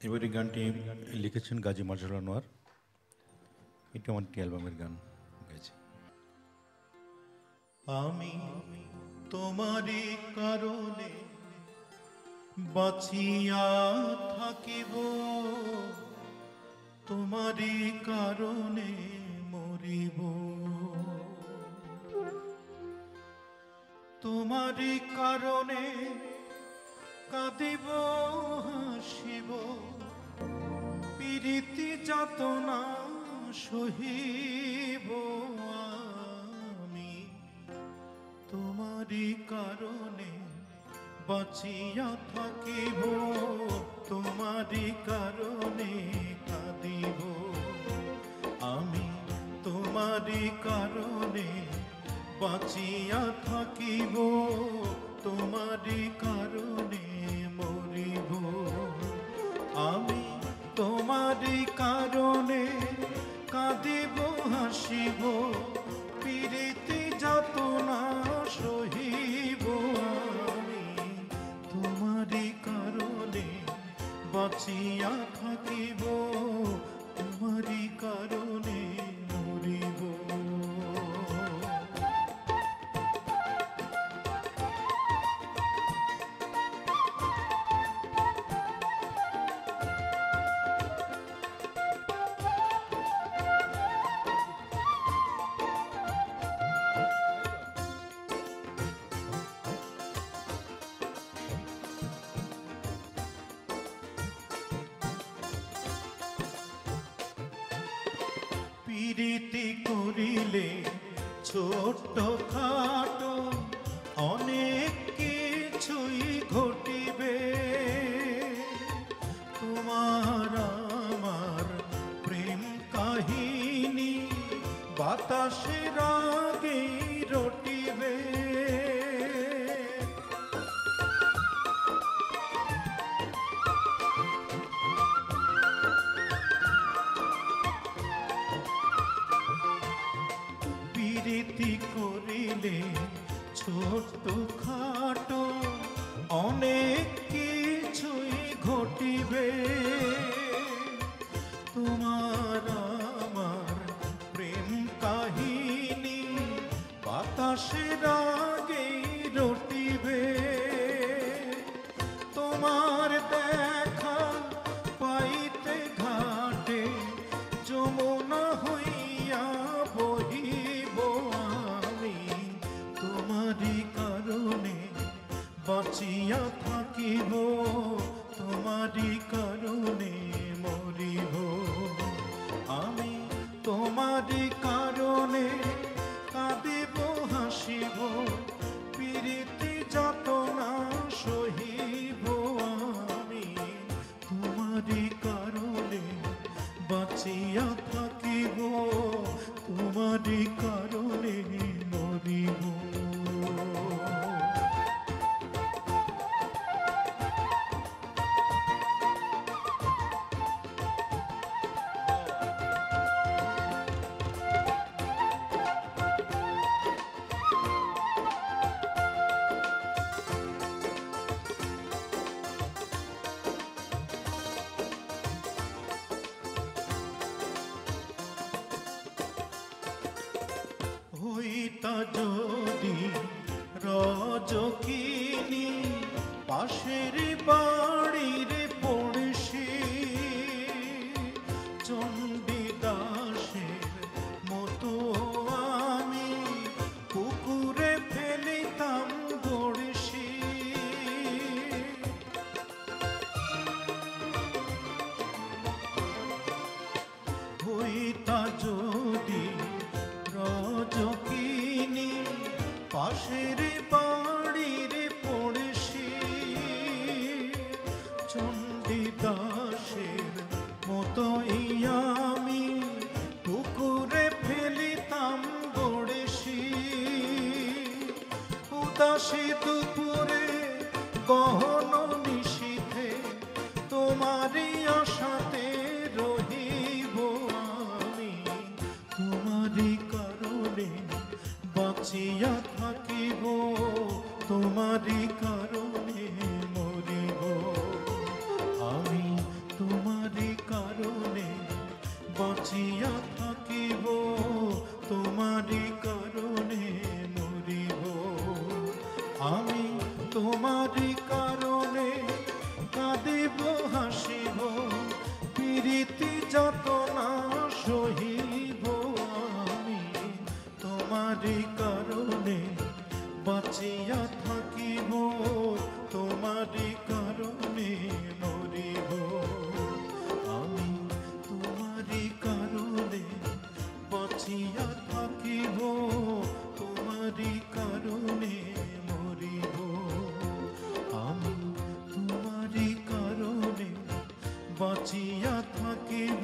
এবার এই গানটি লিখেছেন গাজী মাজহারুল আনোয়ার। এটা আমার একটি অ্যালবামের গান গেয়েছি। আমি তোমারই কারণে বাঁচিয়া থাকিব, তোমারই কারণে মরিব, তোমারই কারণে কাঁদিব হাসিব, পীড়িতি যাতনা সহিব। আমি তোমারই কারণে বাঁচিয়া থাকিব, তোমারই কারণে কাঁদিব। আমি তোমারই কারণে বাঁচিয়া থাকিব, তোমারই কারণে মরিব। আমি তোমারই কারণে কাঁদিব হাসিব, পীড়িতি যাতনা সহিব। আমি তোমারই কারণে বাঁচিয়া থাকিব, তোমারই কারণে মরিব। পীড়িতি করিলে ছোট্ট খাটো অনেক কিছুই ঘটিবে। তোমার আমার প্রেম কাহিনী বাতাসের আগে রটিবে। পীড়িতি করিলে ছোট্ট খাটো অনেক কিছুই ঘটিবে। তোমার আমার প্রেম কাহিনী বাতাসের আগে রটিবে। তোমার দেখা পাইতে ঘাটে যমুনা হইয়া বহিব। আমি তোমারই কারণে বাঁচিয়া থাকিব, তোমারই কারণে মরিব। আমি তোমারই কারণে কাঁদিব হাসিব, পীড়িতি যাতনা সহিব। আমি তোমারই কারণে বাঁচিয়া থাকিব, তোমারই কারণে মরিব। হইতা যদি রজকিনী পাশের বাড়ির পড়শি, চণ্ডীদাসের মতো আমি পুকুরে ফেলিতাম বড়শি। হইতা যদি রজকিনী পাশের বাড়ির পড়শি, চণ্ডীদাসের মতোই আমি পুকুরে ফেলিতাম বড়শি। উদাসী দুপুরে গহন নিশীথে তোমারই আশাতে রহিব। আমি তোমারই কারণে বাঁচিয়া থাকিব, বাঁচিয়া থাকিব